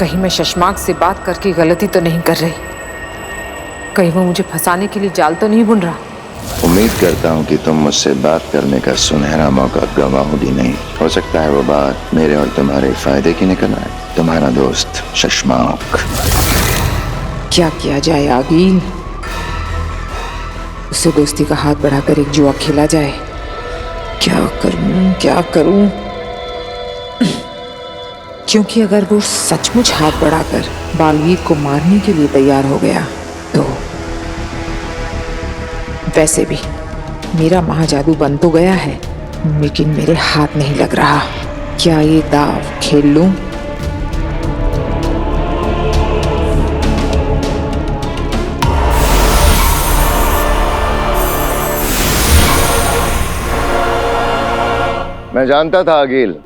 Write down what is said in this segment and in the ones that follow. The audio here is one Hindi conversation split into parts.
कहीं मैं शशमाक से बात करके गलती तो नहीं कर रही, कहीं वो मुझे फंसाने के लिए जाल तो नहीं बुन रहा। उम्मीद करता हूँ कि तुम मुझसे बात करने का सुनहरा मौका गंवाओगी नहीं। हो सकता है वो बात मेरे और तुम्हारे फायदे की निकल आए। तुम्हारा दोस्त शशमाक। क्या किया जाए आगिल? उसे दोस्ती का हाथ बढ़ाकर एक जुआ खेला जाए। क्या करूं क्या करूं? क्योंकि अगर वो सचमुच हाथ बढ़ाकर बालवीर को मारने के लिए तैयार हो गया तो वैसे भी मेरा महाजादू बन तो गया है, लेकिन मेरे हाथ नहीं लग रहा। क्या ये दाव खेल लूं? मैं जानता था आगिल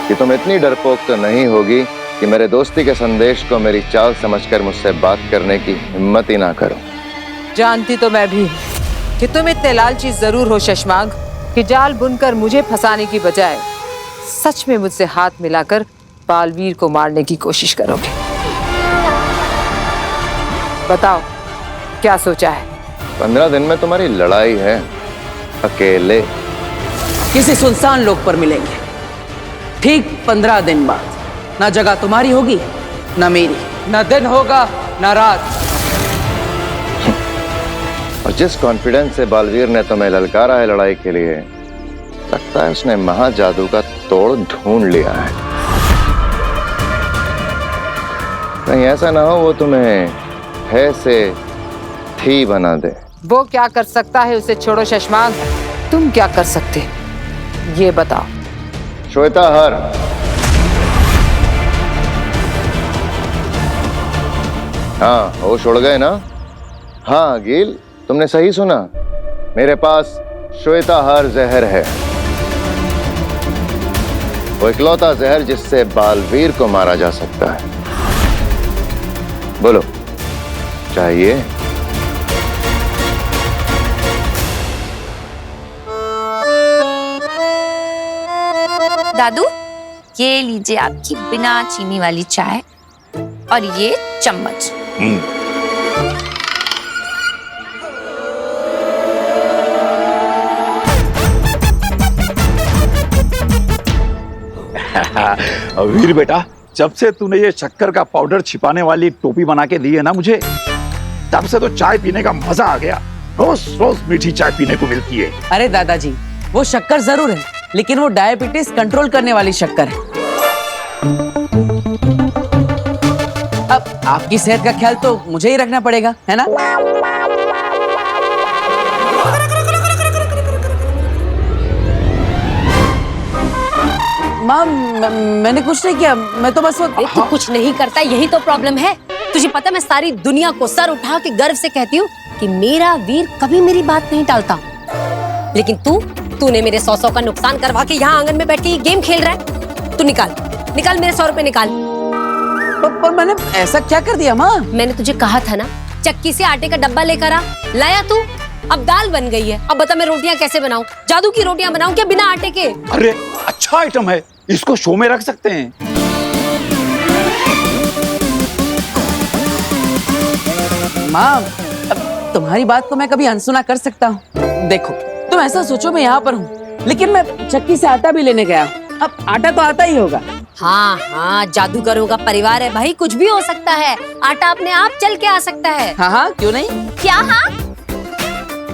कि तुम इतनी डरपोक तो नहीं होगी कि मेरे दोस्ती के संदेश को मेरी चाल समझकर मुझसे बात करने की हिम्मत ही ना करो। जानती तो मैं भी कि तुम इतने लालची जरूर हो शशमाक कि जाल बुनकर मुझे फंसाने की बजाय सच में मुझसे हाथ मिलाकर बालवीर को मारने की कोशिश करोगे। बताओ क्या सोचा है? 15 दिन में तुम्हारी लड़ाई है, अकेले। किसी सुनसान लोक पर मिलेंगे, ठीक 15 दिन बाद। ना जगह तुम्हारी होगी ना मेरी, ना दिन होगा ना रात। और जिस कॉन्फिडेंस से बालवीर ने तुम्हें ललकारा है लड़ाई के लिए, लगता है उसने महाजादू का तोड़ ढूंढ लिया है। कहीं ऐसा ना हो वो तुम्हें है से थी बना दे। वो क्या कर सकता है उसे छोड़ो शशमाक, तुम क्या कर सकते ये बताओ। श्वेता हर हाँ, होश उड़ गए ना? हाँ गिल, तुमने सही सुना। मेरे पास श्वेता हर जहर है, वो इकलौता जहर जिससे बालवीर को मारा जा सकता है। बोलो, चाहिए? दादू, ये लीजिए आपकी बिना चीनी वाली चाय और ये चम्मच। वीर बेटा, जब से तूने ये शक्कर का पाउडर छिपाने वाली टोपी बना के दी है ना मुझे, तब से तो चाय पीने का मजा आ गया। रोज रोज मीठी चाय पीने को मिलती है। अरे दादाजी, वो शक्कर जरूर है, लेकिन वो डायबिटीज कंट्रोल करने वाली शक्कर है। अब आपकी सेहत का ख्याल तो मुझे ही रखना पड़ेगा, है ना? माँ, मैंने कुछ नहीं किया, मैं तो बस वो... तू कुछ नहीं करता, यही तो प्रॉब्लम है। तुझे पता, मैं सारी दुनिया को सर उठा के गर्व से कहती हूँ कि मेरा वीर कभी मेरी बात नहीं टालता, लेकिन तूने मेरे 100 का नुकसान करवा के यहाँ आंगन में बैठ के ये गेम खेल रहा है। तू निकाल मेरे 100 रुपए निकाल। पर मैंने ऐसा क्या कर दिया माँ? मैंने तुझे कहा था ना, चक्की से आटे का डब्बा लेकर आ, लाया तू। अब दाल बन गई है, अब बता मैं रोटियां कैसे बनाऊं? जादू की रोटियां बनाऊं क्या बिना आटे के? अरे अच्छा आइटम है, इसको शो में रख सकते हैं। माँ, अब तुम्हारी बात को मैं कभी अनसुना कर सकता हूँ? देखो, तुम ऐसा सोचो मैं यहाँ पर हूँ, लेकिन मैं चक्की से आटा भी लेने गया हूँ। अब आटा तो आता ही होगा। हाँ, जादूगरों का परिवार है भाई, कुछ भी हो सकता है। आटा अपने आप चल के आ सकता है। हाँ, क्यों नहीं? क्या? हाँ,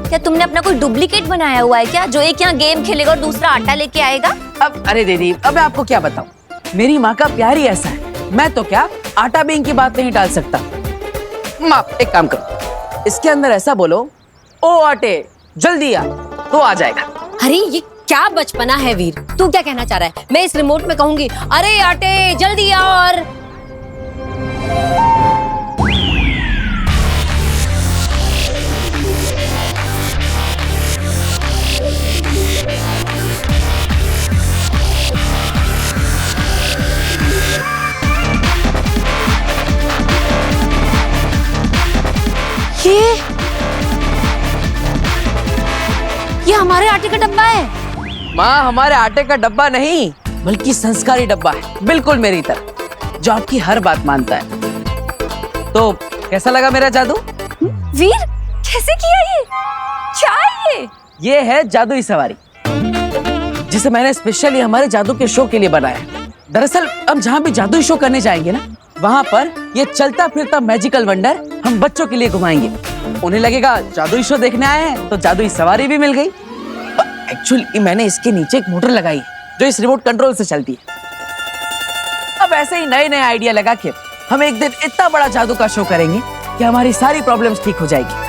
क्या तुमने अपना कोई डुप्लीकेट बनाया हुआ है क्या, जो एक यहाँ गेम खेलेगा और दूसरा आटा लेके आएगा? अब अरे दीदी, अब मैं आपको क्या बताऊं, मेरी माँ का प्यार ही ऐसा है। मैं तो क्या आटा बेंग की बात नहीं टाल सकता। माँ, एक काम करो, इसके अंदर ऐसा बोलो, ओ आटे जल्दी आ, तो आ जाएगा। अरे ये क्या बचपना है वीर, तू क्या कहना चाह रहा है? मैं इस रिमोट में कहूंगी, अरे आटे जल्दी आ, और ये हमारे आटे का डब्बा है। माँ, हमारे आटे का डब्बा नहीं, बल्कि संस्कारी डब्बा है, बिल्कुल मेरी तरह। जो आपकी हर बात मानता है। तो कैसा लगा मेरा जादू? वीर कैसे किया ये? क्या है ये? ये है जादुई सवारी, जिसे मैंने स्पेशली हमारे जादू के शो के लिए बनाया है। दरअसल हम जहाँ भी जादुई शो करने जाएंगे ना, वहाँ पर ये चलता फिरता मैजिकल वंडर हम बच्चों के लिए घुमाएंगे। उन्हें लगेगा जादुई शो देखने आए हैं, तो जादुई सवारी भी मिल गई। एक्चुअली मैंने इसके नीचे एक मोटर लगाई है जो इस रिमोट कंट्रोल से चलती है। अब ऐसे ही नए नए आइडिया लगा के हम एक दिन इतना बड़ा जादू का शो करेंगे कि हमारी सारी प्रॉब्लम्स ठीक हो जाएगी।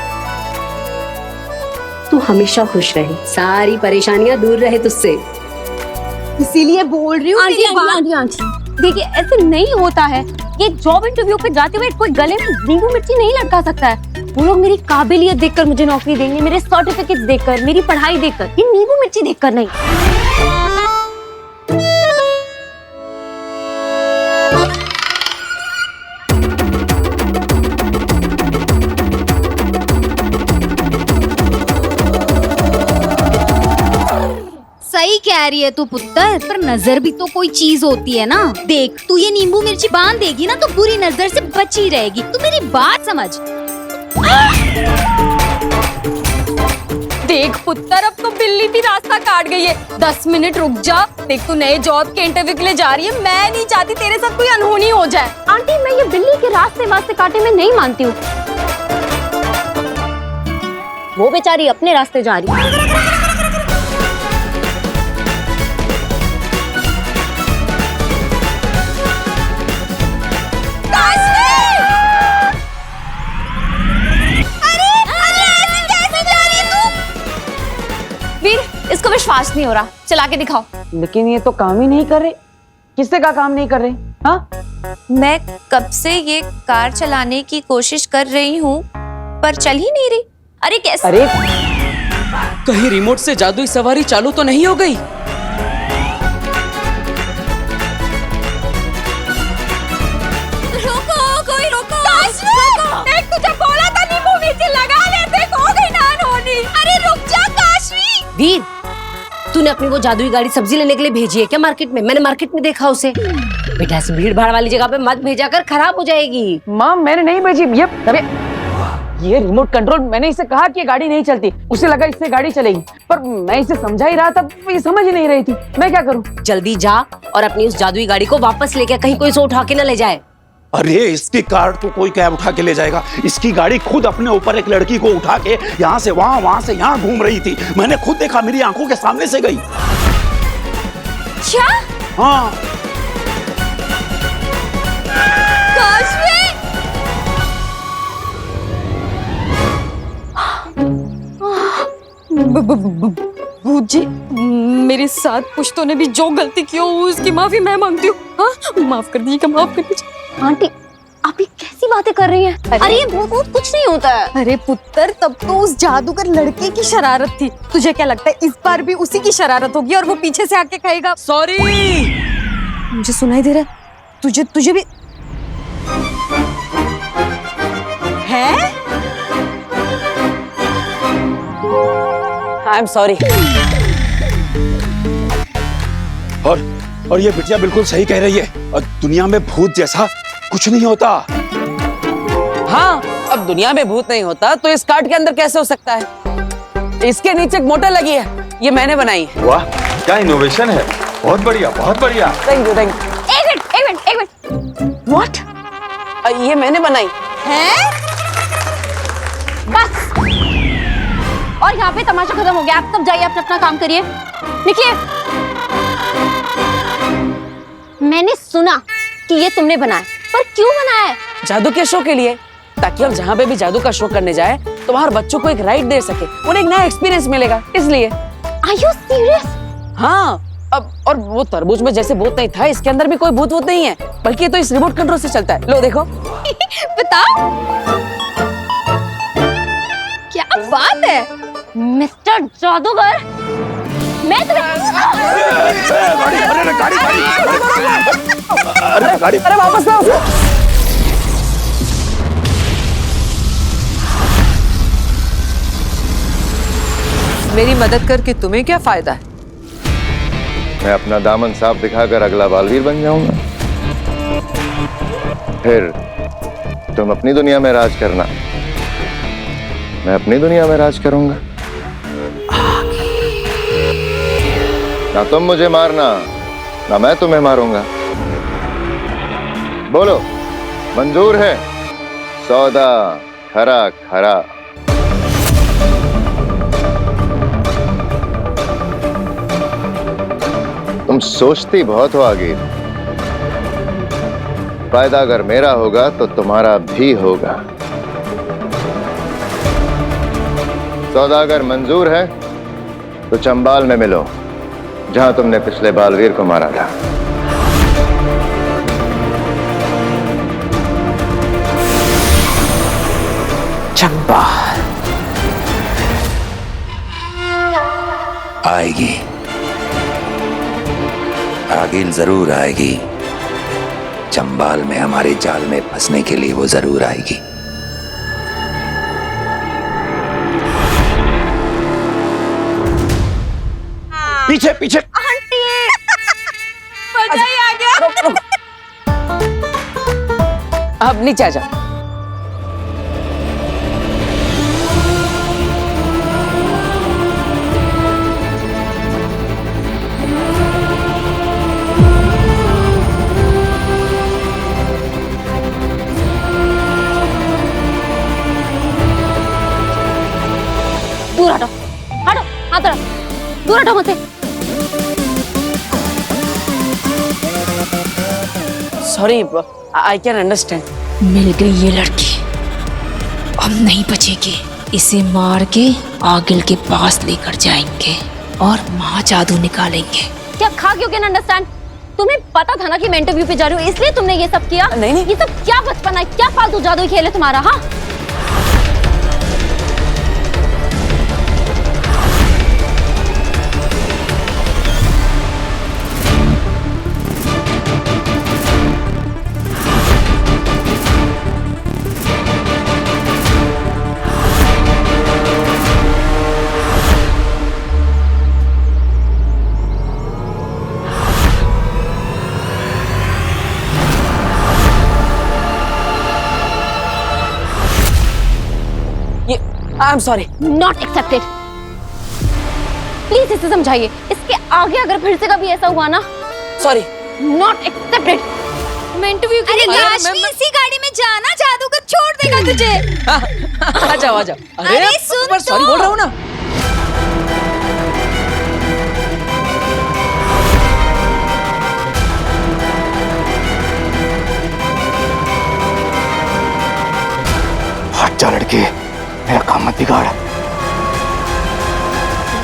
तू हमेशा खुश रहे, सारी परेशानियां दूर रहे तुझसे, इसीलिए बोल रही हूँ। आंटी देखिए, ऐसे नहीं होता है। ये जॉब इंटरव्यू पे जाते हुए कोई गले में नींबू मिर्ची नहीं लटका सकता है। वो लोग मेरी काबिलियत देखकर मुझे नौकरी देंगे, मेरे सर्टिफिकेट्स देखकर, मेरी पढ़ाई देखकर, ये नींबू मिर्ची देखकर नहीं। सही कह रही है तू पुत्र, पर नजर भी तो कोई चीज होती है ना। देख, तू ये नींबू मिर्ची बांध देगी ना तो बुरी नजर से बची रहेगी। तू मेरी बात समझ। देख पुत्र, अब तो बिल्ली भी रास्ता काट गई है। 10 मिनट रुक जा। देख, तू नए जॉब के इंटरव्यू के लिए जा रही है। मैं नहीं चाहती तेरे साथ कोई अनहोनी हो जाए। आंटी, मैं ये बिल्ली के रास्ते काटे में नहीं मानती हूँ। वो बेचारी अपने रास्ते जा रही है। वीर, इसको विश्वास नहीं हो रहा, चला के दिखाओ। लेकिन ये तो काम ही नहीं कर रहे। किससे का काम नहीं कर रहे? हाँ, मैं कब से ये कार चलाने की कोशिश कर रही हूँ, पर चल ही नहीं रही। अरे कैसे? अरे कहीं रिमोट से जादुई सवारी चालू तो नहीं हो गई? रोको, कोई रोको। देख, तुझे बोला था नींबू मिर्ची लगा ले। देख, हो गई ना अनहोनी। अरे रुक जा काशी। वीर, तूने अपनी वो जादुई गाड़ी सब्जी लेने के लिए भेजी है क्या मार्केट में? मैंने मार्केट में देखा उसे। बेटा, ऐसी भीड़ भाड़ वाली जगह पे मत भेजा कर, खराब हो जाएगी। माँ, मैंने नहीं भेजी। ये रिमोट कंट्रोल, मैंने इसे कहा कि ये गाड़ी नहीं चलती। उसे लगा इससे गाड़ी चलेगी, पर मैं इसे समझा ही रहा था, ये समझ ही नहीं रही थी। मैं क्या करूँ? जल्दी जा और अपनी उस जादुई गाड़ी को वापस लेके, कहीं कोई इसे उठा के न ले जाए। अरे इसकी कार तो कोई कैब उठा के ले जाएगा। इसकी गाड़ी खुद अपने ऊपर एक लड़की को उठा के यहाँ से वहाँ, वहाँ से यहाँ घूम रही थी। मैंने खुद देखा, मेरी आंखों के सामने से गई। क्या? हाँ। जी, मेरे साथ पुश्तों ने भी जो गलती की हो उसकी माफी मैं मांगती हूँ। हाँ, माफ कर दीजिएगा, माफ कर दीजिए। आंटी, आप ये कैसी बातें कर रही हैं? अरे ये भूत कुछ नहीं होता है। अरे पुत्र, तब तो उस जादूगर लड़के की शरारत थी। तुझे क्या लगता है इस बार भी उसी की शरारत होगी और वो पीछे से आके कहेगा सॉरी? मुझे सुनाई दे रहा है। तुझे भी है? I am sorry. और ये बिटिया बिल्कुल सही कह रही है। और दुनिया में भूत जैसा कुछ नहीं होता। हाँ, अब दुनिया में भूत नहीं होता तो इस कार्ट के अंदर कैसे हो सकता है? इसके नीचे एक मोटर लगी है, ये मैंने बनाई है। वाह, क्या इनोवेशन है। बहुत बढ़िया, बहुत बढ़िया। Thank you, thank you. एक मिनट। व्हाट? ये मैंने बनाई है? बस, और यहाँ पे तमाशा खत्म हो गया। आप सब जाइए, अपना काम करिए, निकलिए। मैंने सुना कि ये तुमने बनाया, पर क्यों बनाया है? जादू के शो के लिए, ताकि हम जहाँ पे भी जादू का शो करने जाए तो वहाँ बच्चों को एक राइड दे सके, उन्हें एक नया एक्सपीरियंस मिलेगा, इसलिए। Are you serious? हाँ, अब और वो तरबूज में जैसे भूत नहीं था, इसके अंदर भी कोई भूत नहीं है, बल्कि ये तो इस रिमोट कंट्रोल से चलता है। लो देखो। बताओ, क्या बात है मिस्टर जादूगर। मैं गाड़ी अरे वापस लाओ। मेरी मदद करके तुम्हें क्या फायदा है? मैं अपना दामन साफ दिखाकर अगला बालवीर बन जाऊंगा। फिर तुम अपनी दुनिया में राज करना, मैं अपनी दुनिया में राज करूंगा। ना तुम मुझे मारना, ना मैं तुम्हें मारूंगा। बोलो, मंजूर है? सौदा खरा खरा। तुम सोचती बहुत हो आगे, फायदा अगर मेरा होगा तो तुम्हारा भी होगा। सौदा अगर मंजूर है तो चंबाल में मिलो, जहां तुमने पिछले बालवीर को मारा था। चंबाल आएगी, आगिल जरूर आएगी। चंबाल में हमारे जाल में फंसने के लिए वो जरूर आएगी। पीछे पीछे। मजा ही आ गया। अब नीचे आ जा। दूर हटो, हटो, हाथ हटो, दूर हटो मुझसे। Sorry, I can understand. मिल गई ये लड़की, अब नहीं बचेगी। इसे मार के आगिल के पास लेकर जाएंगे और वहाँ जादू निकालेंगे। क्या खा क्यों कैन अंडरस्टैंड? तुम्हें पता था ना कि मैं इंटरव्यू पे जा रही हूँ, इसलिए तुमने ये सब किया? नहीं नहीं, ये सब क्या बचपना है, क्या फालतू जादू खेल है तुम्हारा? हाँ, I am sorry. Not accepted. Please इसे समझाइए, इसके आगे अगर फिर से कभी ऐसा हुआ ना, सॉरी। Not accepted. मैं इंटरव्यू के अरे लिए लाशमी, इसी गाड़ी में जाना, जादूगर छोड़ देगा तुझे। आ जाओ आ जाओ। अरे सुन पर सॉरी तो। बोल रहा हूँ ना। हट जा लड़के, मेरा काम मत बिगाड़।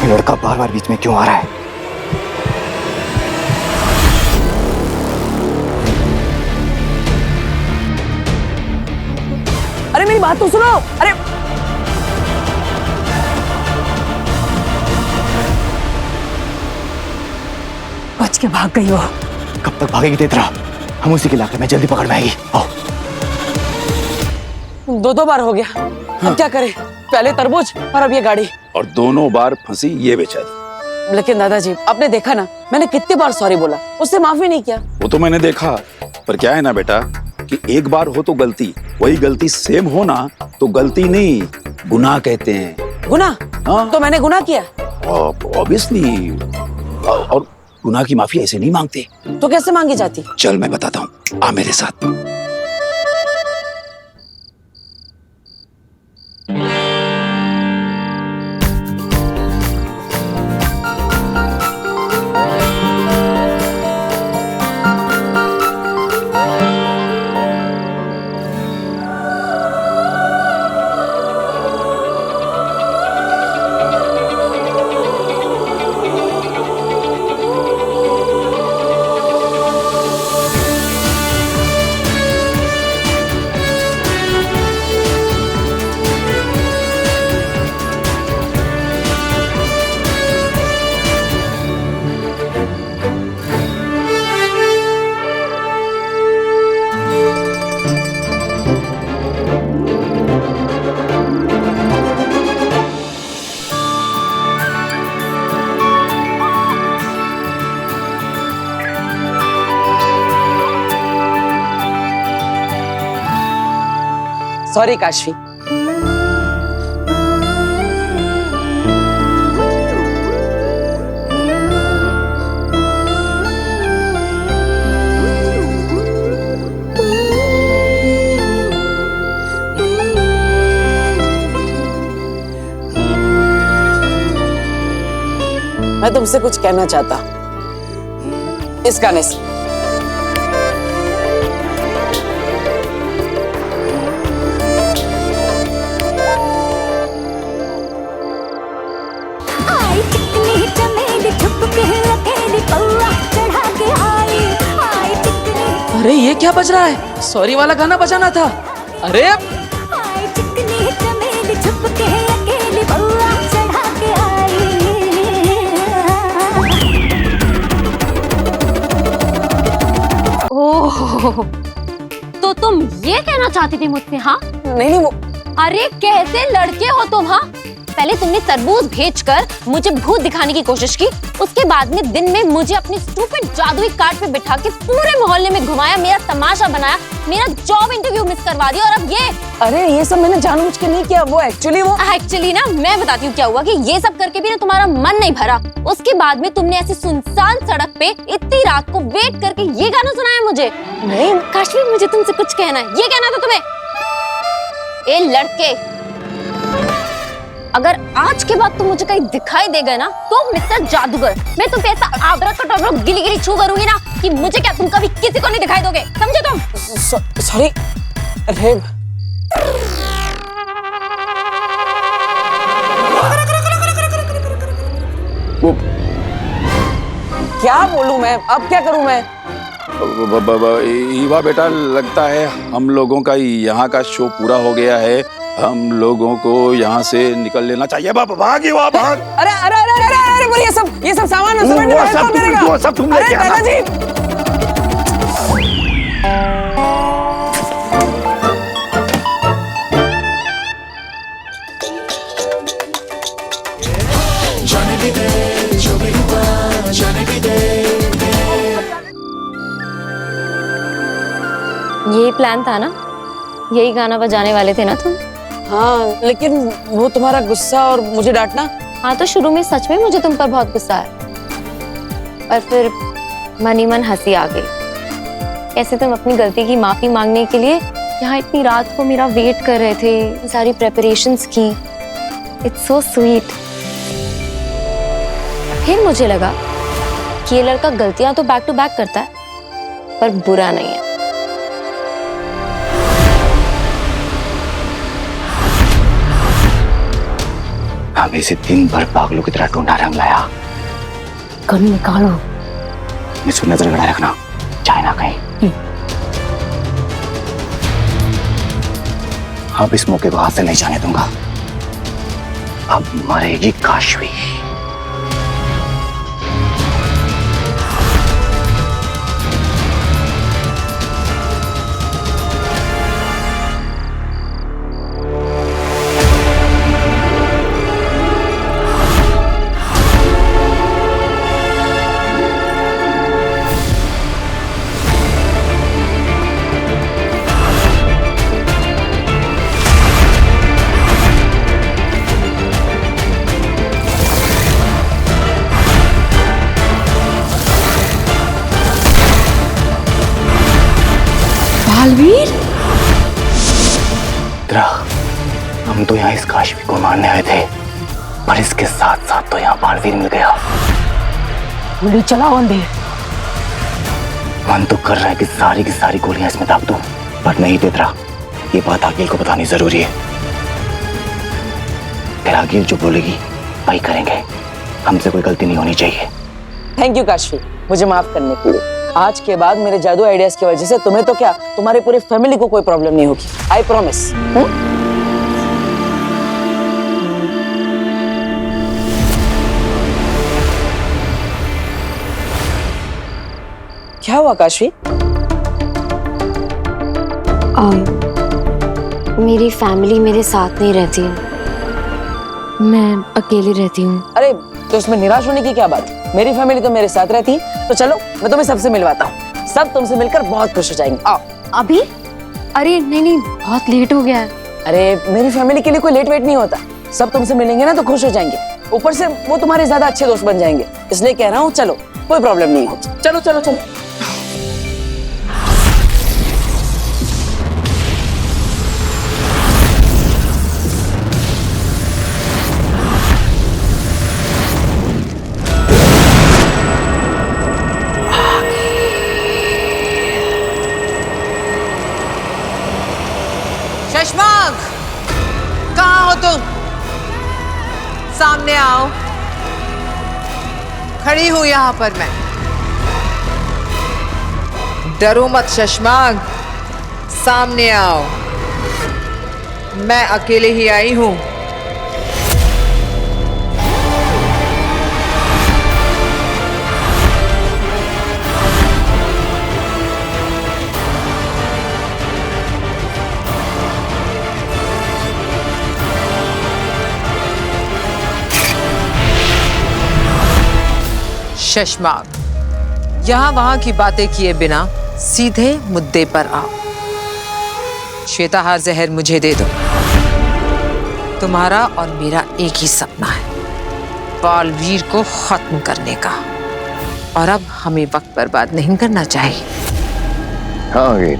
ये लड़का बार बार बीच में क्यों आ रहा है? अरे मेरी बात तो सुनो। अरे बच के भाग गई हो। कब तक भागेगी तेतरा? हम उसी के इलाके में, जल्दी पकड़ में आएगी। आओ। दो बार हो गया। अब क्या करें? पहले तरबूज और अब ये गाड़ी। और दोनों बार फंसी ये बेचारी। लेकिन दादाजी, आपने देखा ना, मैंने कितनी बार सॉरी बोला, उससे माफी नहीं किया। वो तो मैंने देखा, पर क्या है ना बेटा कि एक बार हो तो गलती, वही गलती सेम हो ना तो गलती नहीं, गुनाह कहते हैं। गुनाह? हाँ। तो मैंने गुनाह किया? ऑब्वियसली। और गुनाह की माफी ऐसे नहीं मांगते। तो कैसे मांगी जाती? चल मैं बताता हूँ, आ मेरे साथ। सॉरी काशवी। मैं तुमसे कुछ कहना चाहता इस गाने से। आई चिकनी चमेली छुप के अकेली कौआ चढ़ा के आई चिकनी। अरे ये क्या बज रहा है? सॉरी वाला गाना बजाना था। अरे आई चिकनी चमेली छुप के अकेली कौआ चढ़ा के आई। ओह, तो तुम ये कहना चाहती थी मुझसे? हाँ नहीं वो अरे कैसे लड़के हो तुम? हाँ पहले तुमने तरबूज भेजकर मुझे भूत दिखाने की कोशिश की, उसके बाद में दिन में मुझे अपनी स्टूपिड जादुई कार्ड पे बिठा के पूरे मोहल्ले में घुमाया, मेरा तमाशा बनाया, मेरा जॉब इंटरव्यू मिस करवा दिया, और अब ये। अरे ये सब मैंने जानबूझ के नहीं किया, वो एक्चुअली ना मैं बताती हूँ क्या हुआ कि ये सब करके भी ना तुम्हारा मन नहीं भरा। उसके बाद में तुमने ऐसी सुनसान सड़क पे इतनी रात को वेट करके ये गाना सुनाया मुझे। नहीं काशवी, मुझे तुमसे कुछ कहना है। ये कहना था तुम्हें? ए लड़के, अगर आज के बाद तुम मुझे कहीं दिखाई दे गए ना तो मिस्टर जादूगर, मैं तुम पे ऐसा आबरा गिली गिली छू करूंगी ना कि मुझे क्या तुम कभी किसी को नहीं दिखाई दोगे, समझे तुम? सॉरी। अरे वो क्या बोलूं मैं, अब क्या करूं मैं? ईवा बेटा, लगता है हम लोगों का यहाँ का शो पूरा हो गया है, हम लोगों को यहाँ से निकल लेना चाहिए। भाग ईवा, भाग। अरे अरे अरे अरे अरे बोल, ये सब सामान वो सब तुम लेके आना। यही प्लान था ना? यही गाना बजाने वाले थे ना तुम? हाँ, लेकिन वो तुम्हारा गुस्सा और मुझे डांटना। हाँ तो शुरू में सच में मुझे तुम पर बहुत गुस्सा आया, और फिर मन ही मन हंसी आ गई। कैसे तुम अपनी गलती की माफी मांगने के लिए यहाँ इतनी रात को मेरा वेट कर रहे थे, सारी प्रेपरेशंस की। It's so sweet. फिर मुझे लगा कि ये लड़का गलतियां तो बैक टू बैक करता है, पर बुरा नहीं है। अभी से दिन भर पागलों की तरह ढूंढा रंग लाया। गन निकालो। मुझको नजर गड़ा रखना, चाहे ना कहीं। अब इस मौके को हाथ से नहीं जाने दूंगा। अब मरेगी काशवी। बालवीर, हम तो यहाँ इस काशवी को मारने आए थे, पर इसके साथ साथ तो यहाँ बालवीर मिल गया। गोली चलाओ अंधेर। मन तो कर रहा है कि सारी की सारी गोलियां इसमें दाग दूं, पर नहीं देता। ये बात आगिल को बतानी जरूरी है। फिर आगिल जो बोलेगी वही करेंगे। हमसे कोई गलती नहीं होनी चाहिए। थैंक यू काशवी, मुझे माफ करने के लिए। आज के बाद मेरे जादू आइडियाज की वजह से तुम्हें तो क्या, तुम्हारे पूरे फैमिली को कोई प्रॉब्लम नहीं होगी। I promise. क्या हुआ काशवी? मेरी फैमिली मेरे साथ नहीं रहती, मैं अकेली रहती हूँ। अरे तो इसमें निराश होने की क्या बात? मेरी फैमिली तो मेरे साथ रहती है। तो चलो मैं तुम्हें सबसे मिलवाता हूँ, सब तुमसे मिलकर बहुत खुश हो जाएंगे। आओ। अभी? अरे नहीं नहीं, बहुत लेट हो गया है। अरे मेरी फैमिली के लिए कोई लेट वेट नहीं होता, सब तुमसे मिलेंगे ना तो खुश हो जाएंगे, ऊपर से वो तुम्हारे ज्यादा अच्छे दोस्त बन जाएंगे, इसलिए कह रहा हूँ चलो, कोई प्रॉब्लम नहीं है। चलो चलो चलो। शशांक, कहाँ हो तुम? सामने आओ। खड़ी हूं यहां पर मैं। डरो मत शशांक, सामने आओ। मैं अकेले ही आई हूं। शशांक, यहां वहां की बातें किए बिना सीधे मुद्दे पर आओ। श्वेताहार जहर मुझे दे दो। तुम्हारा और मेरा एक ही सपना है, बालवीर को खत्म करने का, और अब हमें वक्त बर्बाद नहीं करना चाहिए। हाँ वीर,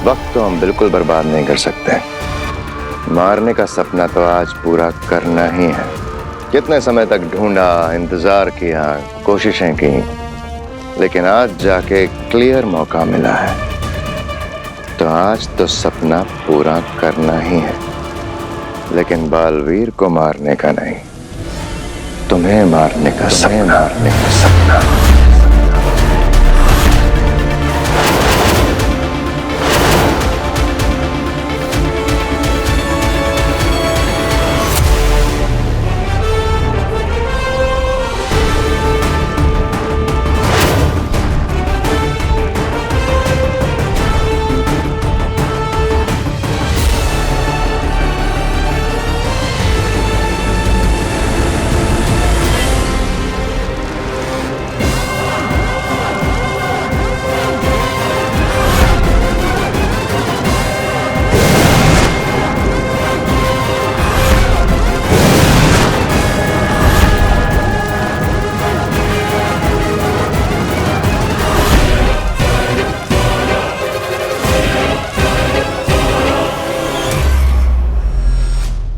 वक्त तो हम बिल्कुल बर्बाद नहीं कर सकते। मारने का सपना तो आज पूरा करना ही है। कितने समय तक ढूंढा, इंतजार किया, कोशिशें की, लेकिन आज जाके क्लियर मौका मिला है, तो आज तो सपना पूरा करना ही है, लेकिन बालवीर को मारने का नहीं, तुम्हें मारने का सपना।